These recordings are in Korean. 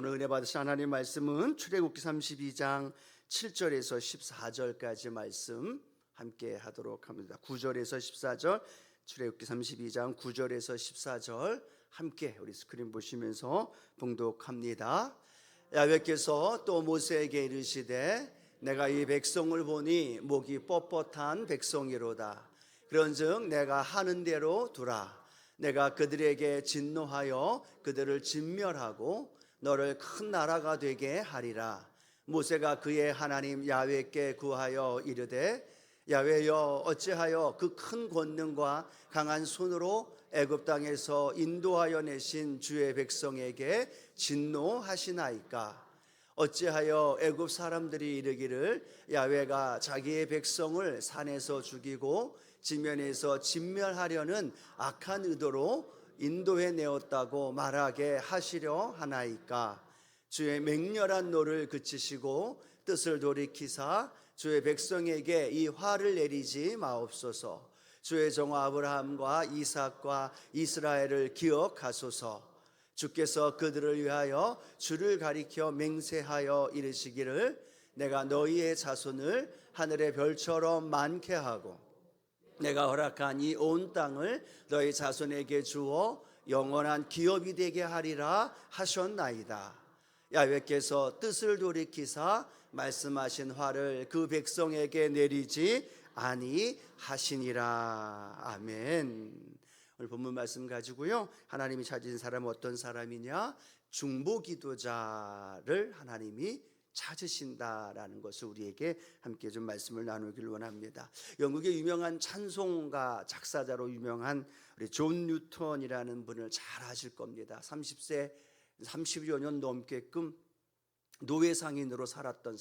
오늘 은혜 받으신 하나님 말씀은 출애굽기 32장 7절에서 14절까지 말씀 함께 하도록 합니다. 9절에서 14절, 출애굽기 32장 9절에서 14절 함께 우리 스크린 보시면서 봉독합니다. 야훼께서 또 모세에게 이르시되 내가 이 백성을 보니 목이 뻣뻣한 백성이로다. 그런즉 내가 하는 대로 두라. 내가 그들에게 진노하여 그들을 진멸하고 너를 큰 나라가 되게 하리라. 모세가 그의 하나님 야훼께 구하여 이르되 야훼여 어찌하여 그 큰 권능과 강한 손으로 애굽 땅에서 인도하여 내신 주의 백성에게 진노하시나이까. 어찌하여 애굽 사람들이 이르기를 야훼가 자기의 백성을 산에서 죽이고 지면에서 진멸하려는 악한 의도로 인도해 내었다고 말하게 하시려 하나이까. 주의 맹렬한 노를 그치시고 뜻을 돌이키사 주의 백성에게 이 화를 내리지 마옵소서. 주의 종아 아브라함과 이삭과 이스라엘을 기억하소서. 주께서 그들을 위하여 주를 가리켜 맹세하여 이르시기를 내가 너희의 자손을 하늘의 별처럼 많게 하고 내가 허락한 이 온 땅을 너희 자손에게 주어 영원한 기업이 되게 하리라 하셨나이다. 야훼께서 뜻을 돌이키사 말씀하신 화를 그 백성에게 내리지 아니하시니라. 아멘. 오늘 본문 말씀 가지고요, 하나님이 찾으신 사람은 어떤 사람이냐? 중보기도자를 하나님이 찾으신다라는 것을 우리에게 함께 좀 말씀을 나누기를 원합니다. 영국의 유명한 찬송가 작사자로 유명한 우리 존 뉴턴이라는 분을 잘 아실 겁니다. 30세 30여 년 넘게끔 노예 상인으로 살았던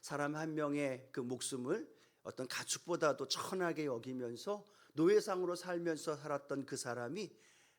사람 한 명의 그 목숨을 어떤 가축보다도 천하게 여기면서 노예상으로 살면서 살았던 그 사람이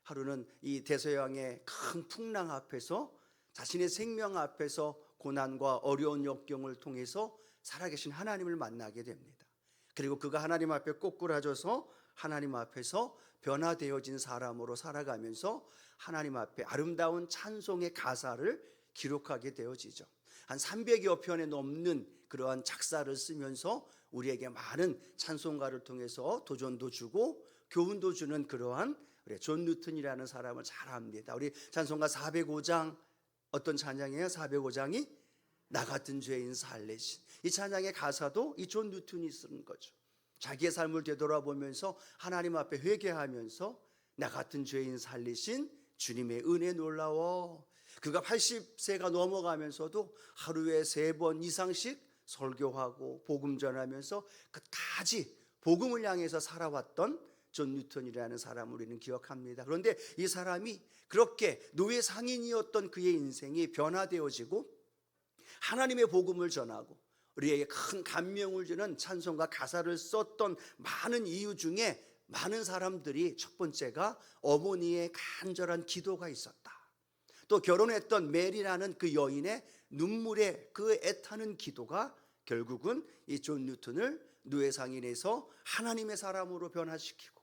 하루는 이 대서양의 큰 풍랑 앞에서 자신의 생명 앞에서 고난과 어려운 역경을 통해서 살아계신 하나님을 만나게 됩니다. 그리고 그가 하나님 앞에 꼬꾸라져서 하나님 앞에서 변화되어진 사람으로 살아가면서 하나님 앞에 아름다운 찬송의 가사를 기록하게 되어지죠. 한 300여 편에 넘는 그러한 작사를 쓰면서 우리에게 많은 찬송가를 통해서 도전도 주고 교훈도 주는 그러한 우리 존 뉴턴이라는 사람을 잘 압니다. 우리 찬송가 405장 어떤 찬양이에요? 405장이 나 같은 죄인 살리신. 이 찬양의 가사도 이 존 뉴턴이 쓴 거죠. 자기의 삶을 되돌아보면서 하나님 앞에 회개하면서 나 같은 죄인 살리신 주님의 은혜 놀라워. 그가 80세가 넘어가면서도 하루에 3번 이상씩 설교하고 복음 전하면서 끝까지 복음을 향해서 살아왔던 존 뉴턴이라는 사람을 우리는 기억합니다. 그런데 이 사람이 그렇게 노예 상인이었던 그의 인생이 변화되어지고 하나님의 복음을 전하고 우리에게 큰 감명을 주는 찬송과 가사를 썼던 많은 이유 중에 많은 사람들이 첫 번째가 어머니의 간절한 기도가 있었다. 또 결혼했던 메리라는 그 여인의 눈물의 그 애타는 기도가 결국은 이 존 뉴턴을 노예 상인에서 하나님의 사람으로 변화시키고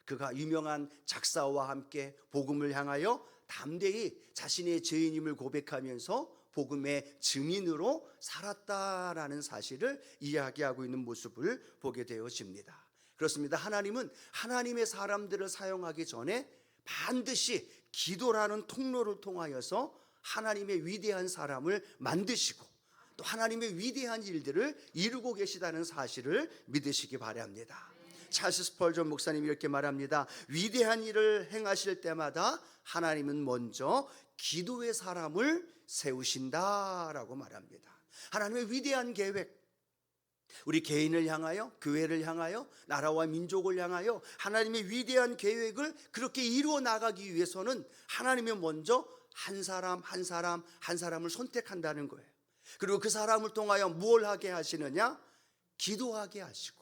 그가 유명한 작사와 함께 복음을 향하여 담대히 자신의 죄인임을 고백하면서 복음의 증인으로 살았다라는 사실을 이야기하고 있는 모습을 보게 되어집니다. 그렇습니다. 하나님은 하나님의 사람들을 사용하기 전에 반드시 기도라는 통로를 통하여서 하나님의 위대한 사람을 만드시고 또 하나님의 위대한 일들을 이루고 계시다는 사실을 믿으시기 바랍니다. 찰스 스펄전 목사님이 이렇게 말합니다. 위대한 일을 행하실 때마다 하나님은 먼저 기도의 사람을 세우신다라고 말합니다. 하나님의 위대한 계획, 우리 개인을 향하여, 교회를 향하여, 나라와 민족을 향하여 하나님의 위대한 계획을 그렇게 이루어 나가기 위해서는 하나님이 먼저 한 사람을 선택한다는 거예요. 그리고 그 사람을 통하여 뭘 하게 하시느냐? 기도하게 하시고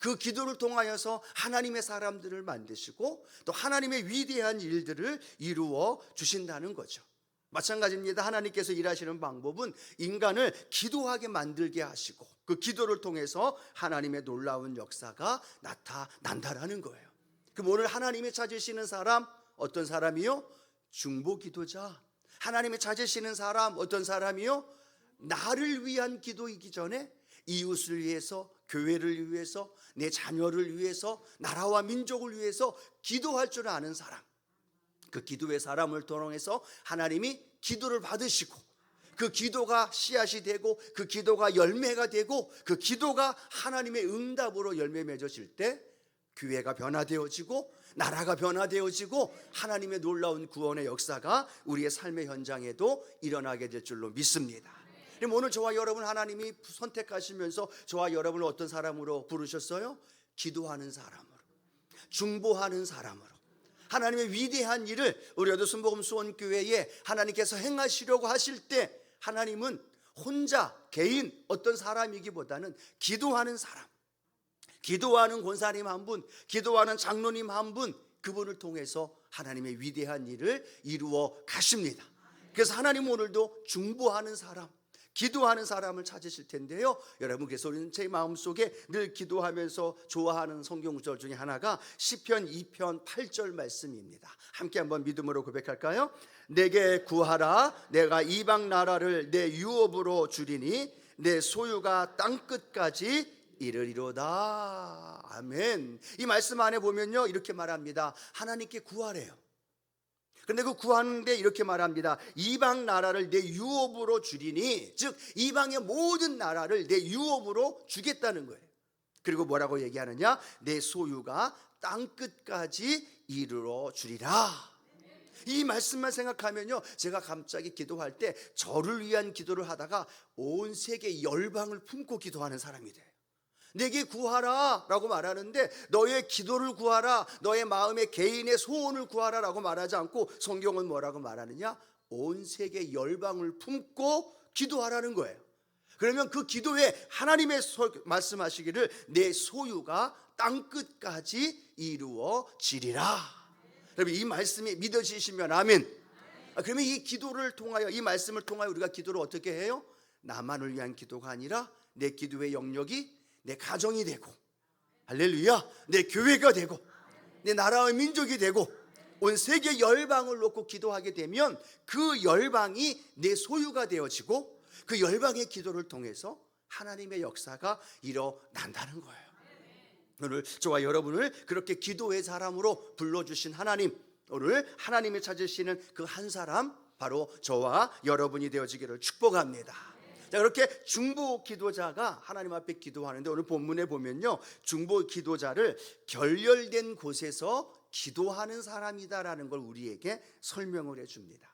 그 기도를 통하여서 하나님의 사람들을 만드시고 또 하나님의 위대한 일들을 이루어 주신다는 거죠. 마찬가지입니다. 하나님께서 일하시는 방법은 인간을 기도하게 만들게 하시고 그 기도를 통해서 하나님의 놀라운 역사가 나타난다라는 거예요. 그럼 오늘 하나님이 찾으시는 사람 어떤 사람이요? 중보기도자. 하나님의 찾으시는 사람 어떤 사람이요? 나를 위한 기도이기 전에 이웃을 위해서, 교회를 위해서, 내 자녀를 위해서, 나라와 민족을 위해서 기도할 줄 아는 사람. 그 기도의 사람을 통해서 하나님이 기도를 받으시고 그 기도가 씨앗이 되고 그 기도가 열매가 되고 그 기도가 하나님의 응답으로 열매 맺어질 때 교회가 변화되어지고 나라가 변화되어지고 하나님의 놀라운 구원의 역사가 우리의 삶의 현장에도 일어나게 될 줄로 믿습니다. 오늘 저와 여러분 하나님이 선택하시면서 저와 여러분을 어떤 사람으로 부르셨어요? 기도하는 사람으로, 중보하는 사람으로, 하나님의 위대한 일을 우리 어두순복음 수원교회에 하나님께서 행하시려고 하실 때 하나님은 혼자 개인 어떤 사람이기보다는 기도하는 사람, 기도하는 권사님 한 분, 기도하는 장로님 한 분, 그분을 통해서 하나님의 위대한 일을 이루어 가십니다. 그래서 하나님 오늘도 중보하는 사람, 기도하는 사람을 찾으실 텐데요. 여러분, 그래서 우리는 제 마음속에 늘 기도하면서 좋아하는 성경 구절 중에 하나가 시편 2편 8절 말씀입니다. 함께 한번 믿음으로 고백할까요? 내게 구하라, 내가 이방 나라를 내 유업으로 주리니 내 소유가 땅끝까지 이르리로다. 아멘. 이 말씀 안에 보면요, 이렇게 말합니다. 하나님께 구하래요. 근데 그 구하는데 이렇게 말합니다. 이방 나라를 내 유업으로 주리니, 즉 이방의 모든 나라를 내 유업으로 주겠다는 거예요. 그리고 뭐라고 얘기하느냐? 내 소유가 땅끝까지 이르러 주리라. 이 말씀만 생각하면요, 제가 갑자기 기도할 때 저를 위한 기도를 하다가 온 세계 열방을 품고 기도하는 사람이 돼요. 내게 구하라 라고 말하는데 너의 기도를 구하라, 너의 마음의 개인의 소원을 구하라 라고 말하지 않고 성경은 뭐라고 말하느냐? 온 세계 열방을 품고 기도하라는 거예요. 그러면 그 기도에 하나님의 말씀하시기를 내 소유가 땅끝까지 이루어지리라. 여러분, 이 말씀이 믿어지시면 아멘. 그러면 이 기도를 통하여, 이 말씀을 통하여 우리가 기도를 어떻게 해요? 나만을 위한 기도가 아니라 내 기도의 영역이 내 가정이 되고, 할렐루야, 내 교회가 되고, 내 나라의 민족이 되고, 온 세계 열방을 놓고 기도하게 되면 그 열방이 내 소유가 되어지고 그 열방의 기도를 통해서 하나님의 역사가 일어난다는 거예요. 오늘 저와 여러분을 그렇게 기도의 사람으로 불러주신 하나님, 오늘 하나님이 찾으시는 그 한 사람, 바로 저와 여러분이 되어지기를 축복합니다. 자, 그렇게 중보 기도자가 하나님 앞에 기도하는데 오늘 본문에 보면요, 중보 기도자를 결렬된 곳에서 기도하는 사람이다라는 걸 우리에게 설명을 해줍니다.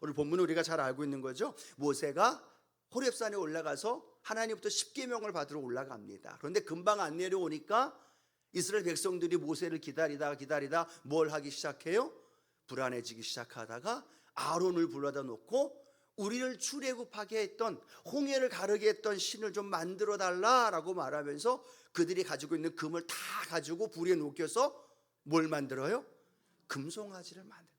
오늘 본문은 우리가 잘 알고 있는 거죠. 모세가 호렙산에 올라가서 하나님부터 십계명을 받으러 올라갑니다. 그런데 금방 안 내려오니까 이스라엘 백성들이 모세를 기다리다 뭘 하기 시작해요? 불안해지기 시작하다가 아론을 불러다 놓고 우리를 출애굽하게 했던, 홍해를 가르게 했던 신을 좀 만들어 달라라고 말하면서 그들이 가지고 있는 금을 다 가지고 불에 녹여서 뭘 만들어요? 금송아지를 만들어요.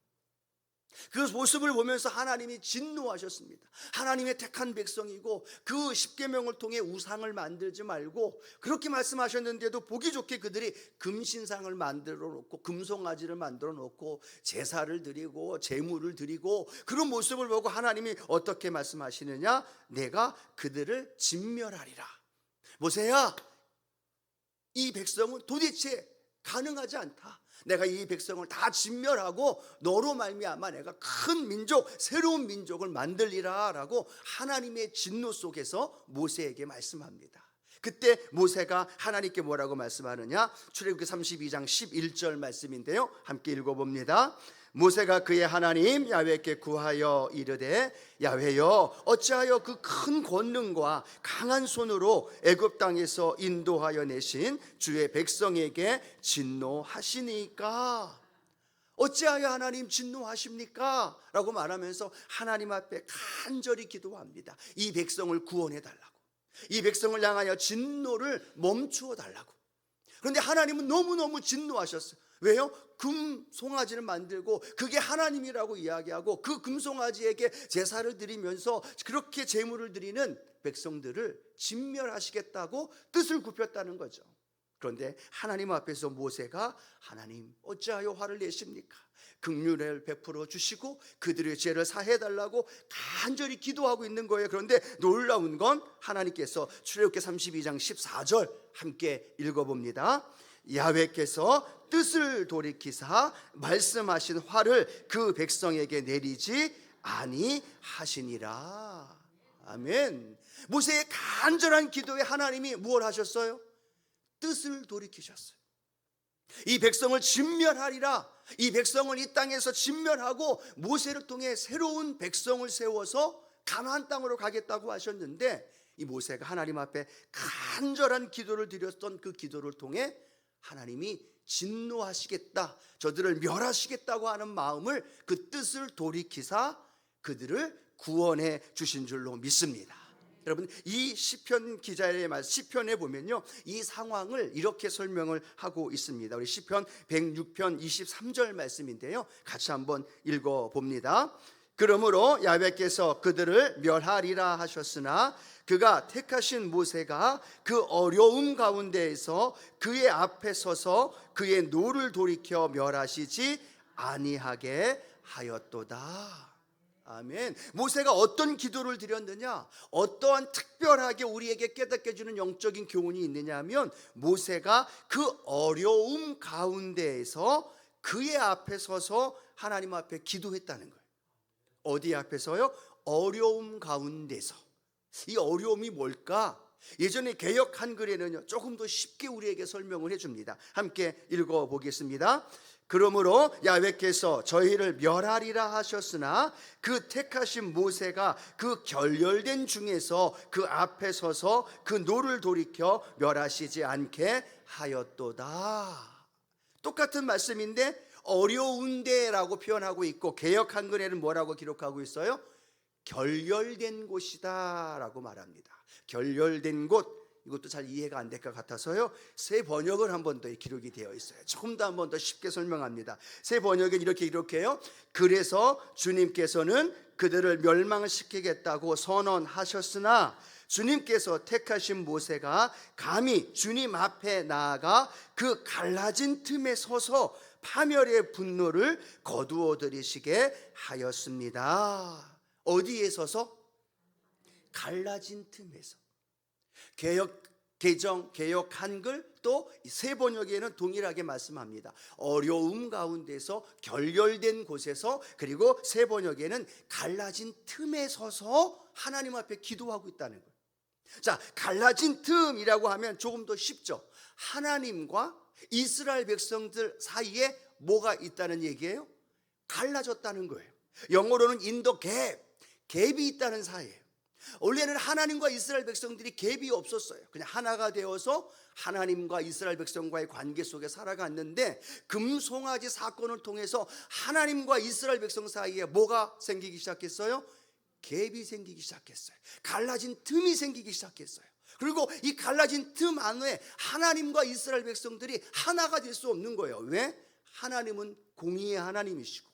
그 모습을 보면서 하나님이 진노하셨습니다. 하나님의 택한 백성이고 그 십계명을 통해 우상을 만들지 말고, 그렇게 말씀하셨는데도 보기 좋게 그들이 금신상을 만들어 놓고 금송아지를 만들어 놓고 제사를 드리고 제물을 드리고, 그런 모습을 보고 하나님이 어떻게 말씀하시느냐? 내가 그들을 진멸하리라. 모세야, 이 백성은 도대체 가능하지 않다. 내가 이 백성을 다 진멸하고 너로 말미암아 내가 큰 민족, 새로운 민족을 만들리라 라고 하나님의 진노 속에서 모세에게 말씀합니다. 그때 모세가 하나님께 뭐라고 말씀하느냐? 출애굽기 32장 11절 말씀인데요, 함께 읽어봅니다. 모세가 그의 하나님 야훼께 구하여 이르되, 야훼여, 어찌하여 그 큰 권능과 강한 손으로 애굽 땅에서 인도하여 내신 주의 백성에게 진노하시니까? 어찌하여 하나님 진노하십니까? 라고 말하면서 하나님 앞에 간절히 기도합니다. 이 백성을 구원해 달라고, 이 백성을 향하여 진노를 멈추어 달라고. 그런데 하나님은 너무너무 진노하셨어요. 왜요? 금송아지를 만들고 그게 하나님이라고 이야기하고 그 금송아지에게 제사를 드리면서 그렇게 제물을 드리는 백성들을 진멸하시겠다고 뜻을 굽혔다는 거죠. 그런데 하나님 앞에서 모세가 하나님 어찌하여 화를 내십니까? 긍휼을 베풀어 주시고 그들의 죄를 사해달라고 간절히 기도하고 있는 거예요. 그런데 놀라운 건 하나님께서 출애굽기 32장 14절 함께 읽어봅니다. 야훼께서 뜻을 돌이키사 말씀하신 화를 그 백성에게 내리지 아니하시니라. 아멘. 모세의 간절한 기도에 하나님이 무엇을 하셨어요? 뜻을 돌이키셨어요. 이 백성을 진멸하리라. 이 백성을 이 땅에서 진멸하고 모세를 통해 새로운 백성을 세워서 가나안 땅으로 가겠다고 하셨는데, 이 모세가 하나님 앞에 간절한 기도를 드렸던 그 기도를 통해 하나님이 진노하시겠다, 저들을 멸하시겠다고 하는 마음을, 그 뜻을 돌이키사 그들을 구원해 주신 줄로 믿습니다. 여러분, 이 시편 기자의 말, 시편에 보면요, 이 상황을 이렇게 설명을 하고 있습니다. 우리 시편 106편 23절 말씀인데요, 같이 한번 읽어봅니다. 그러므로 야훼께서 그들을 멸하리라 하셨으나 그가 택하신 모세가 그 어려움 가운데에서 그의 앞에 서서 그의 노를 돌이켜 멸하시지 아니하게 하였도다. 아멘. 모세가 어떤 기도를 드렸느냐, 어떠한 특별하게 우리에게 깨닫게 해주는 영적인 교훈이 있느냐 하면, 모세가 그 어려움 가운데에서 그의 앞에 서서 하나님 앞에 기도했다는 거예요. 어디 앞에서요? 어려움 가운데서. 이 어려움이 뭘까? 예전에 개역 한글에는요, 조금 더 쉽게 우리에게 설명을 해줍니다. 함께 읽어보겠습니다. 그러므로 야훼께서 저희를 멸하리라 하셨으나 그 택하신 모세가 그 결렬된 중에서 그 앞에 서서 그 노를 돌이켜 멸하시지 않게 하였도다. 똑같은 말씀인데 어려운데라고 표현하고 있고, 개역 한글에는 뭐라고 기록하고 있어요? 결렬된 곳이다 라고 말합니다. 결렬된 곳, 이것도 잘 이해가 안 될 것 같아서요, 새 번역을 한 번 더 기록이 되어 있어요. 조금 더 한 번 더 쉽게 설명합니다. 새 번역은 이렇게 기록해요. 그래서 주님께서는 그들을 멸망시키겠다고 선언하셨으나 주님께서 택하신 모세가 감히 주님 앞에 나아가 그 갈라진 틈에 서서 파멸의 분노를 거두어 들이시게 하였습니다. 어디에 서서? 갈라진 틈에서. 개역 개정, 개역 한글, 또 새 번역에는 동일하게 말씀합니다. 어려움 가운데서, 결렬된 곳에서, 그리고 새 번역에는 갈라진 틈에 서서 하나님 앞에 기도하고 있다는 거예요. 자, 갈라진 틈이라고 하면 조금 더 쉽죠. 하나님과 이스라엘 백성들 사이에 뭐가 있다는 얘기예요? 갈라졌다는 거예요. 영어로는 in the gap, 갭이 있다는 사이예요. 원래는 하나님과 이스라엘 백성들이 갭이 없었어요. 그냥 하나가 되어서 하나님과 이스라엘 백성과의 관계 속에 살아갔는데, 금송아지 사건을 통해서 하나님과 이스라엘 백성 사이에 뭐가 생기기 시작했어요? 갭이 생기기 시작했어요. 갈라진 틈이 생기기 시작했어요. 그리고 이 갈라진 틈 안에 하나님과 이스라엘 백성들이 하나가 될 수 없는 거예요. 왜? 하나님은 공의의 하나님이시고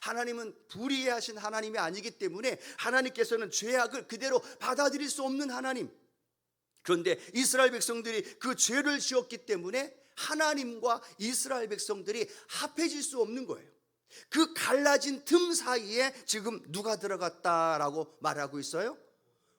하나님은 불의하신 하나님이 아니기 때문에 하나님께서는 죄악을 그대로 받아들일 수 없는 하나님. 그런데 이스라엘 백성들이 그 죄를 지었기 때문에 하나님과 이스라엘 백성들이 합해질 수 없는 거예요. 그 갈라진 틈 사이에 지금 누가 들어갔다라고 말하고 있어요?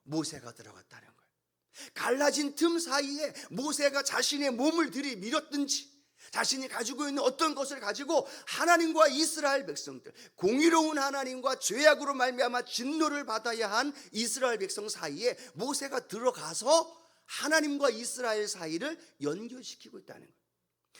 모세가 들어갔다는 거예요. 갈라진 틈 사이에 모세가 자신의 몸을 들이밀었든지, 자신이 가지고 있는 어떤 것을 가지고 하나님과 이스라엘 백성들, 공의로운 하나님과 죄악으로 말미암아 진노를 받아야 한 이스라엘 백성 사이에 모세가 들어가서 하나님과 이스라엘 사이를 연결시키고 있다는 거예요.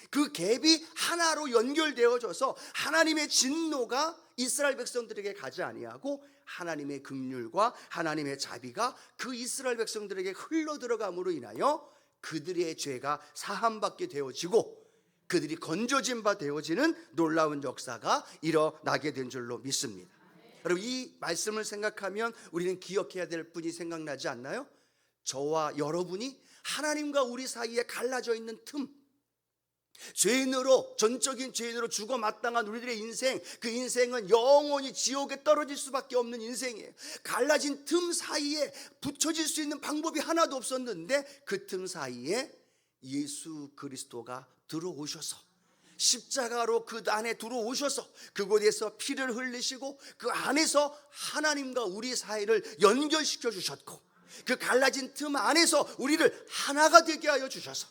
그 갭이 하나로 연결되어져서 하나님의 진노가 이스라엘 백성들에게 가지 아니하고 하나님의 긍휼과 하나님의 자비가 그 이스라엘 백성들에게 흘러 들어감으로 인하여 그들의 죄가 사함받게 되어지고 그들이 건져진 바 되어지는 놀라운 역사가 일어나게 된 줄로 믿습니다. 여러분, 이 말씀을 생각하면 우리는 기억해야 될 분이 생각나지 않나요? 저와 여러분이 하나님과 우리 사이에 갈라져 있는 틈, 죄인으로, 전적인 죄인으로 죽어 마땅한 우리들의 인생, 그 인생은 영원히 지옥에 떨어질 수밖에 없는 인생이에요. 갈라진 틈 사이에 붙여질 수 있는 방법이 하나도 없었는데 그 틈 사이에 예수 그리스도가 들어오셔서 십자가로 그 안에 들어오셔서 그곳에서 피를 흘리시고 그 안에서 하나님과 우리 사이를 연결시켜 주셨고 그 갈라진 틈 안에서 우리를 하나가 되게 하여 주셔서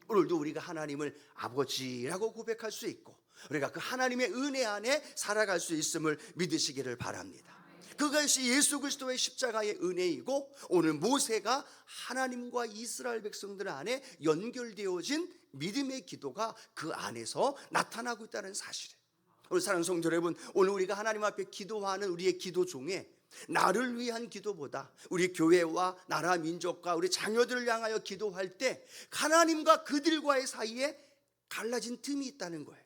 오늘도 우리가 하나님을 아버지라고 고백할 수 있고 우리가 그 하나님의 은혜 안에 살아갈 수 있음을 믿으시기를 바랍니다. 그것이 예수 그리스도의 십자가의 은혜이고 오늘 모세가 하나님과 이스라엘 백성들 안에 연결되어진 믿음의 기도가 그 안에서 나타나고 있다는 사실이에요. 오늘 사랑하는 성도 여러분, 오늘 우리가 하나님 앞에 기도하는 우리의 기도 중에 나를 위한 기도보다 우리 교회와 나라 민족과 우리 자녀들을 향하여 기도할 때 하나님과 그들과의 사이에 갈라진 틈이 있다는 거예요.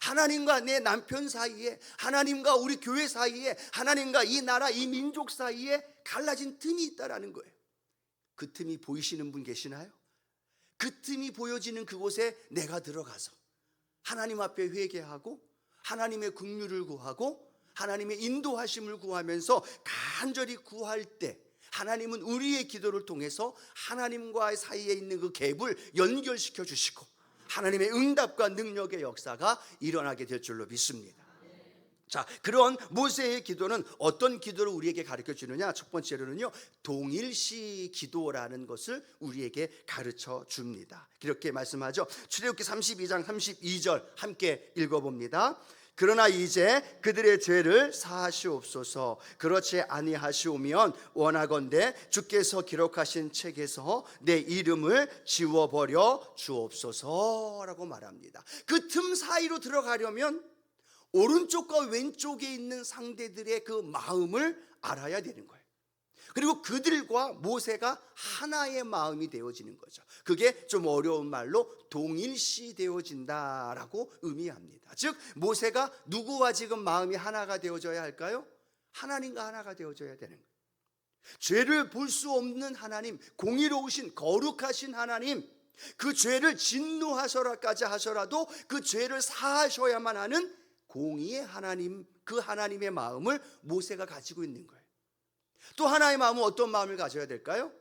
하나님과 내 남편 사이에, 하나님과 우리 교회 사이에, 하나님과 이 나라 이 민족 사이에 갈라진 틈이 있다라는 거예요. 그 틈이 보이시는 분 계시나요? 그 틈이 보여지는 그곳에 내가 들어가서 하나님 앞에 회개하고 하나님의 긍휼을 구하고 하나님의 인도하심을 구하면서 간절히 구할 때 하나님은 우리의 기도를 통해서 하나님과의 사이에 있는 그 갭을 연결시켜 주시고 하나님의 응답과 능력의 역사가 일어나게 될 줄로 믿습니다. 자, 그런 모세의 기도는 어떤 기도를 우리에게 가르쳐 주느냐? 첫 번째로는요, 동일시 기도라는 것을 우리에게 가르쳐 줍니다. 이렇게 말씀하죠. 출애굽기 32장 32절 함께 읽어봅니다. 그러나 이제 그들의 죄를 사하시옵소서. 그렇지 아니하시오면 원하건대 주께서 기록하신 책에서 내 이름을 지워버려 주옵소서라고 말합니다. 그 틈 사이로 들어가려면 오른쪽과 왼쪽에 있는 상대들의 그 마음을 알아야 되는 거예요. 그리고 그들과 모세가 하나의 마음이 되어지는 거죠. 그게 좀 어려운 말로 동일시 되어진다라고 의미합니다. 즉 모세가 누구와 지금 마음이 하나가 되어져야 할까요? 하나님과 하나가 되어져야 되는 거예요. 죄를 볼 수 없는 하나님, 공의로우신 거룩하신 하나님, 그 죄를 진노하셔라까지 하셔라도 그 죄를 사하셔야만 하는 공의의 하나님, 그 하나님의 마음을 모세가 가지고 있는 거예요. 또 하나의 마음은 어떤 마음을 가져야 될까요?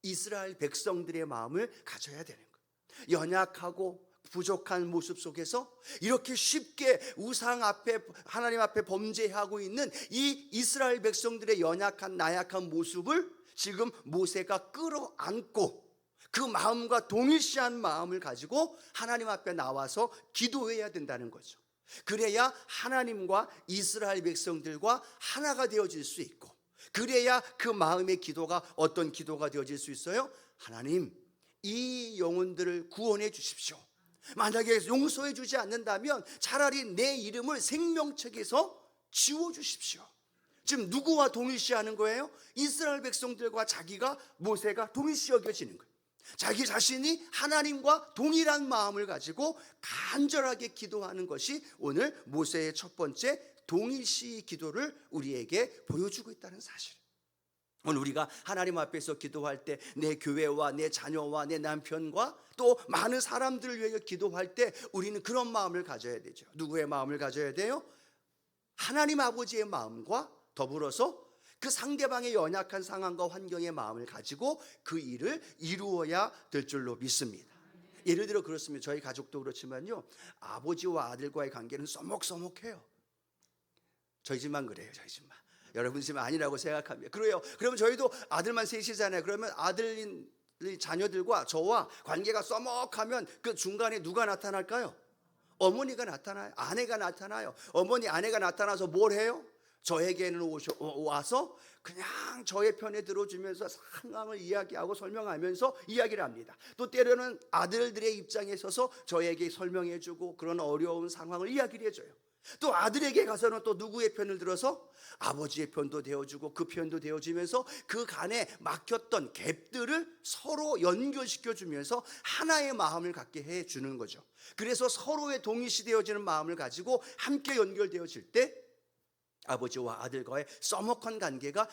이스라엘 백성들의 마음을 가져야 되는 거예요. 연약하고 부족한 모습 속에서 이렇게 쉽게 우상 앞에 하나님 앞에 범죄하고 있는 이 이스라엘 백성들의 연약한 나약한 모습을 지금 모세가 끌어안고 그 마음과 동일시한 마음을 가지고 하나님 앞에 나와서 기도해야 된다는 거죠. 그래야 하나님과 이스라엘 백성들과 하나가 되어질 수 있고 그래야 그 마음의 기도가 어떤 기도가 되어질 수 있어요? 하나님, 이 영혼들을 구원해 주십시오. 만약에 용서해 주지 않는다면 차라리 내 이름을 생명책에서 지워주십시오. 지금 누구와 동일시하는 거예요? 이스라엘 백성들과 자기가 모세가 동일시 여겨지는 거예요. 자기 자신이 하나님과 동일한 마음을 가지고 간절하게 기도하는 것이 오늘 모세의 첫 번째 동일시 기도를 우리에게 보여주고 있다는 사실. 오늘 우리가 하나님 앞에서 기도할 때 내 교회와 내 자녀와 내 남편과 또 많은 사람들을 위해 기도할 때 우리는 그런 마음을 가져야 되죠. 누구의 마음을 가져야 돼요? 하나님 아버지의 마음과 더불어서 그 상대방의 연약한 상황과 환경의 마음을 가지고 그 일을 이루어야 될 줄로 믿습니다. 예를 들어 그렇습니다. 저희 가족도 그렇지만요, 아버지와 아들과의 관계는 써먹써먹해요. 저희 집만 그래요. 저희 집만. 여러분 집은 아니라고 생각합니다. 그래요. 그러면 저희도 아들만 셋이잖아요. 그러면 아들 자녀들과 저와 관계가 써먹하면 그 중간에 누가 나타날까요? 어머니가 나타나요. 아내가 나타나요. 어머니 아내가 나타나서 뭘 해요? 저에게는 와서 그냥 저의 편에 들어주면서 상황을 이야기하고 설명하면서 이야기를 합니다. 또 때로는 아들들의 입장에 서서 저에게 설명해주고 그런 어려운 상황을 이야기를 해줘요. 또 아들에게 가서는 또 누구의 편을 들어서 아버지의 편도 되어주고 그 편도 되어주면서 그 간에 막혔던 갭들을 서로 연결시켜주면서 하나의 마음을 갖게 해주는 거죠. 그래서 서로의 동일시 되어지는 마음을 가지고 함께 연결되어질 때 아버지와 아들과의 써먹한 관계가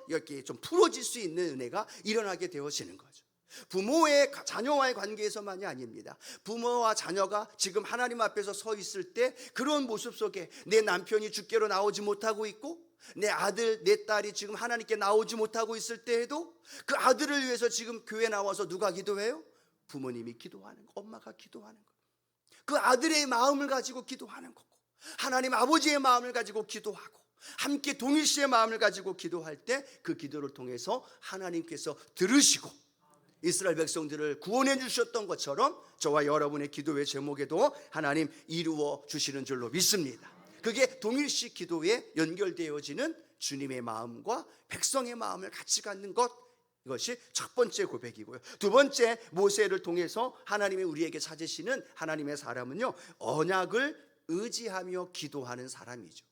이렇게 좀 풀어질 수 있는 은혜가 일어나게 되어지는 거죠. 부모의 자녀와의 관계에서만이 아닙니다. 부모와 자녀가 지금 하나님 앞에서 서 있을 때 그런 모습 속에 내 남편이 주께로 나오지 못하고 있고 내 아들, 내 딸이 지금 하나님께 나오지 못하고 있을 때에도 그 아들을 위해서 지금 교회 나와서 누가 기도해요? 부모님이 기도하는 거, 엄마가 기도하는 거, 그 아들의 마음을 가지고 기도하는 거고, 하나님 아버지의 마음을 가지고 기도하고, 함께 동일시의 마음을 가지고 기도할 때 그 기도를 통해서 하나님께서 들으시고 이스라엘 백성들을 구원해 주셨던 것처럼 저와 여러분의 기도의 제목에도 하나님 이루어 주시는 줄로 믿습니다. 그게 동일시 기도에 연결되어지는 주님의 마음과 백성의 마음을 같이 갖는 것, 이것이 첫 번째 고백이고요. 두 번째, 모세를 통해서 하나님이 우리에게 찾으시는 하나님의 사람은요, 언약을 의지하며 기도하는 사람이죠.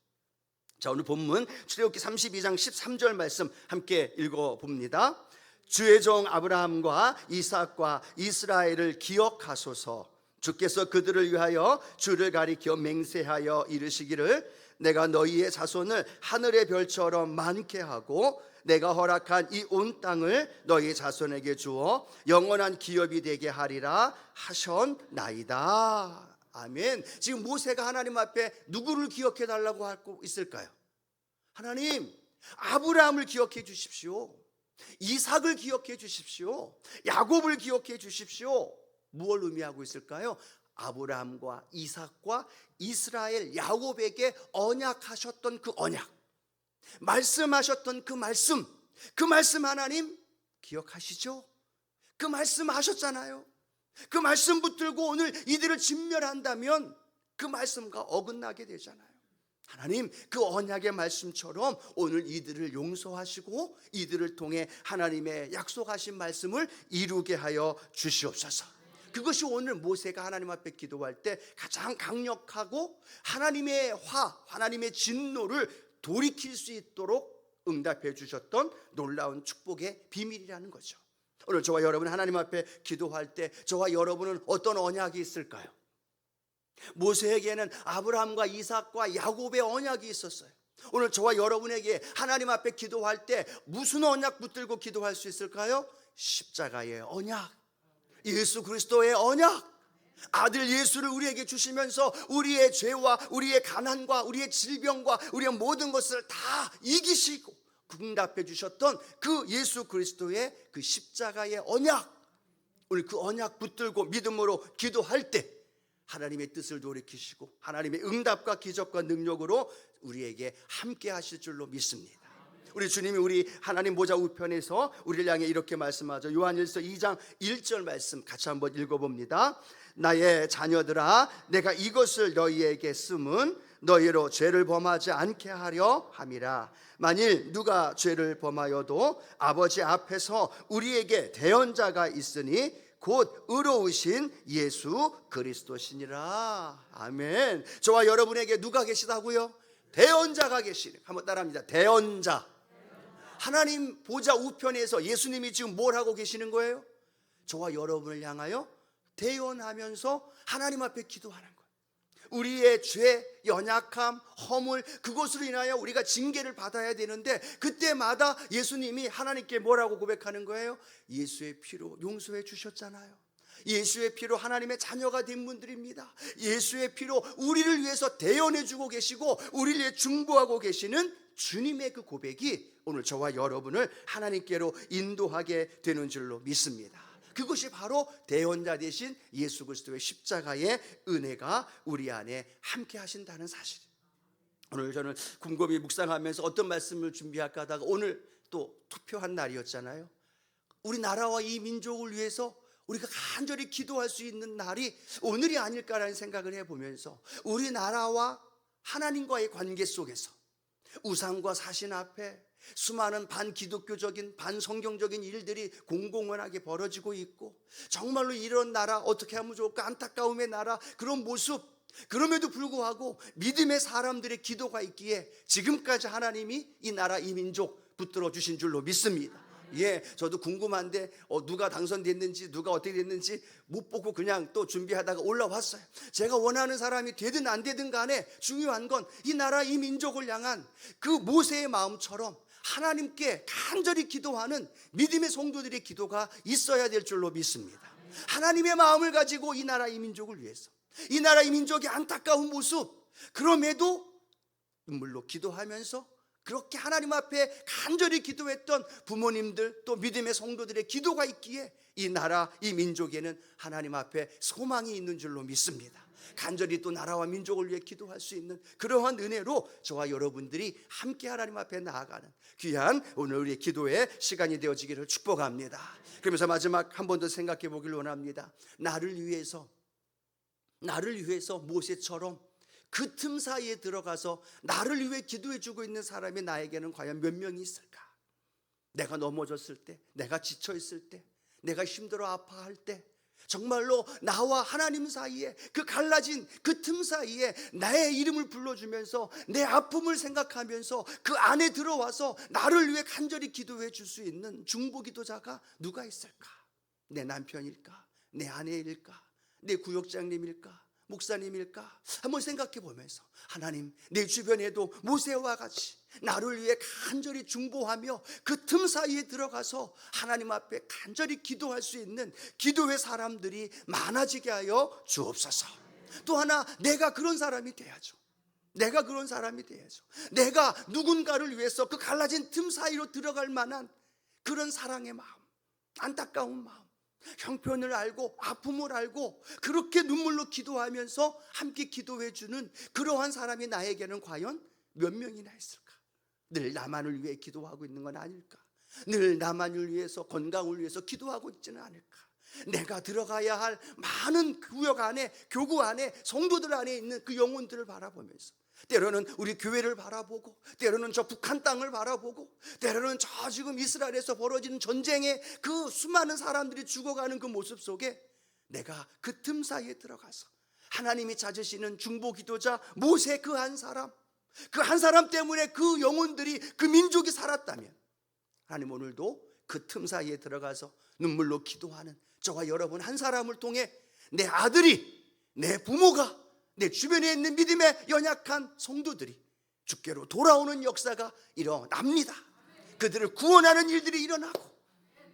자, 오늘 본문 출애굽기 32장 13절 말씀 함께 읽어봅니다. 주의 종 아브라함과 이삭과 이스라엘을 기억하소서. 주께서 그들을 위하여 주를 가리켜 맹세하여 이르시기를 내가 너희의 자손을 하늘의 별처럼 많게 하고 내가 허락한 이 온 땅을 너희 자손에게 주어 영원한 기업이 되게 하리라 하셨나이다. 아멘. 지금 모세가 하나님 앞에 누구를 기억해 달라고 하고 있을까요? 하나님, 아브라함을 기억해 주십시오. 이삭을 기억해 주십시오. 야곱을 기억해 주십시오. 무엇을 의미하고 있을까요? 아브라함과 이삭과 이스라엘 야곱에게 언약하셨던 그 언약, 말씀하셨던 그 말씀 하나님 기억하시죠? 그 말씀 하셨잖아요. 그 말씀 붙들고 오늘 이들을 진멸한다면 그 말씀과 어긋나게 되잖아요. 하나님, 그 언약의 말씀처럼 오늘 이들을 용서하시고 이들을 통해 하나님의 약속하신 말씀을 이루게 하여 주시옵소서. 그것이 오늘 모세가 하나님 앞에 기도할 때 가장 강력하고 하나님의 하나님의 진노를 돌이킬 수 있도록 응답해 주셨던 놀라운 축복의 비밀이라는 거죠. 오늘 저와 여러분 하나님 앞에 기도할 때 저와 여러분은 어떤 언약이 있을까요? 모세에게는 아브라함과 이삭과 야곱의 언약이 있었어요. 오늘 저와 여러분에게 하나님 앞에 기도할 때 무슨 언약 붙들고 기도할 수 있을까요? 십자가의 언약, 예수 그리스도의 언약, 아들 예수를 우리에게 주시면서 우리의 죄와 우리의 가난과 우리의 질병과 우리의 모든 것을 다 이기시고 응답해 주셨던 그 예수 그리스도의 그 십자가의 언약, 오늘 그 언약 붙들고 믿음으로 기도할 때 하나님의 뜻을 돌이키시고 하나님의 응답과 기적과 능력으로 우리에게 함께 하실 줄로 믿습니다. 우리 주님이 우리 하나님 보좌 우편에서 우리를 향해 이렇게 말씀하죠. 요한일서 2장 1절 말씀 같이 한번 읽어봅니다. 나의 자녀들아, 내가 이것을 너희에게 쓰면 너희로 죄를 범하지 않게 하려 함이라. 만일 누가 죄를 범하여도 아버지 앞에서 우리에게 대언자가 있으니 곧 의로우신 예수 그리스도시니라. 아멘. 저와 여러분에게 누가 계시다고요? 대언자가 계시네. 한번 따라합니다. 대언자. 하나님 보좌 우편에서 예수님이 지금 뭘 하고 계시는 거예요? 저와 여러분을 향하여 대언하면서 하나님 앞에 기도하는 거예요. 우리의 죄, 연약함, 허물, 그것으로 인하여 우리가 징계를 받아야 되는데 그때마다 예수님이 하나님께 뭐라고 고백하는 거예요? 예수의 피로 용서해 주셨잖아요. 예수의 피로 하나님의 자녀가 된 분들입니다. 예수의 피로 우리를 위해서 대언해 주고 계시고 우리를 위해 중보하고 계시는 주님의 그 고백이 오늘 저와 여러분을 하나님께로 인도하게 되는 줄로 믿습니다. 그것이 바로 대언자 되신 예수 그리스도의 십자가의 은혜가 우리 안에 함께 하신다는 사실. 오늘 저는 곰곰이 묵상하면서 어떤 말씀을 준비할까 하다가 오늘 또 투표한 날이었잖아요. 우리나라와 이 민족을 위해서 우리가 간절히 기도할 수 있는 날이 오늘이 아닐까라는 생각을 해보면서 우리나라와 하나님과의 관계 속에서 우상과 사신 앞에 수많은 반기독교적인 반성경적인 일들이 공공연하게 벌어지고 있고 정말로 이런 나라 어떻게 하면 좋을까 안타까움의 나라 그런 모습, 그럼에도 불구하고 믿음의 사람들의 기도가 있기에 지금까지 하나님이 이 나라 이 민족 붙들어 주신 줄로 믿습니다. 예, 저도 궁금한데 누가 당선됐는지 누가 어떻게 됐는지 못 보고 그냥 또 준비하다가 올라왔어요. 제가 원하는 사람이 되든 안 되든 간에 중요한 건 이 나라 이 민족을 향한 그 모세의 마음처럼 하나님께 간절히 기도하는 믿음의 성도들의 기도가 있어야 될 줄로 믿습니다. 하나님의 마음을 가지고 이 나라 이 민족을 위해서 이 나라 이 민족의 안타까운 모습, 그럼에도 눈물로 기도하면서 그렇게 하나님 앞에 간절히 기도했던 부모님들 또 믿음의 성도들의 기도가 있기에 이 나라, 이 민족에는 하나님 앞에 소망이 있는 줄로 믿습니다. 간절히 또 나라와 민족을 위해 기도할 수 있는 그러한 은혜로 저와 여러분들이 함께 하나님 앞에 나아가는 귀한 오늘 우리의 기도의 시간이 되어지기를 축복합니다. 그러면서 마지막 한 번 더 생각해 보길 원합니다. 나를 위해서 모세처럼 그 틈 사이에 들어가서 나를 위해 기도해 주고 있는 사람이 나에게는 과연 몇 명이 있을까? 내가 넘어졌을 때, 내가 지쳐 있을 때, 내가 힘들어 아파할 때, 정말로 나와 하나님 사이에 그 갈라진 그 틈 사이에 나의 이름을 불러주면서 내 아픔을 생각하면서 그 안에 들어와서 나를 위해 간절히 기도해 줄 수 있는 중보기도자가 누가 있을까? 내 남편일까? 내 아내일까? 내 구역장님일까? 목사님일까? 한번 생각해 보면서 하나님, 내 주변에도 모세와 같이 나를 위해 간절히 중보하며 그 틈 사이에 들어가서 하나님 앞에 간절히 기도할 수 있는 기도의 사람들이 많아지게 하여 주옵소서. 또 하나, 내가 그런 사람이 돼야죠. 내가 누군가를 위해서 그 갈라진 틈 사이로 들어갈 만한 그런 사랑의 마음, 안타까운 마음, 형편을 알고 아픔을 알고 그렇게 눈물로 기도하면서 함께 기도해 주는 그러한 사람이 나에게는 과연 몇 명이나 있을까? 늘 나만을 위해 기도하고 있는 건 아닐까? 늘 나만을 위해서, 건강을 위해서 기도하고 있지는 않을까? 내가 들어가야 할 많은 구역 안에, 교구 안에, 성도들 안에 있는 그 영혼들을 바라보면서 때로는 우리 교회를 바라보고, 때로는 저 북한 땅을 바라보고, 때로는 저 지금 이스라엘에서 벌어지는 전쟁에 그 수많은 사람들이 죽어가는 그 모습 속에 내가 그 틈 사이에 들어가서 하나님이 찾으시는 중보기도자 모세 그 한 사람 때문에 그 영혼들이, 그 민족이 살았다면 하나님 오늘도 그 틈 사이에 들어가서 눈물로 기도하는 저와 여러분 한 사람을 통해 내 아들이, 내 부모가, 내 주변에 있는 믿음의 연약한 성도들이 주께로 돌아오는 역사가 일어납니다. 그들을 구원하는 일들이 일어나고,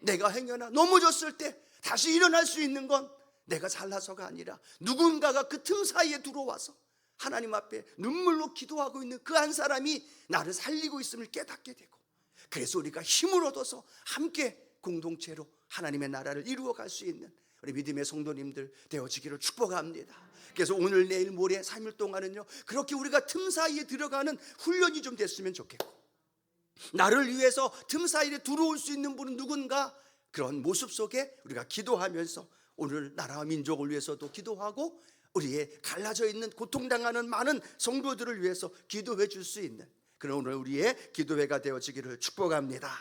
내가 행여나 넘어졌을 때 다시 일어날 수 있는 건 내가 잘나서가 아니라 누군가가 그 틈 사이에 들어와서 하나님 앞에 눈물로 기도하고 있는 그 한 사람이 나를 살리고 있음을 깨닫게 되고, 그래서 우리가 힘을 얻어서 함께 공동체로 하나님의 나라를 이루어갈 수 있는 우리 믿음의 성도님들 되어지기를 축복합니다. 그래서 오늘 내일 모레 3일 동안은요, 그렇게 우리가 틈 사이에 들어가는 훈련이 좀 됐으면 좋겠고, 나를 위해서 틈 사이에 들어올 수 있는 분은 누군가, 그런 모습 속에 우리가 기도하면서 오늘 나라와 민족을 위해서도 기도하고 우리의 갈라져 있는 고통당하는 많은 성도들을 위해서 기도해 줄 수 있는 그런 오늘 우리의 기도회가 되어지기를 축복합니다.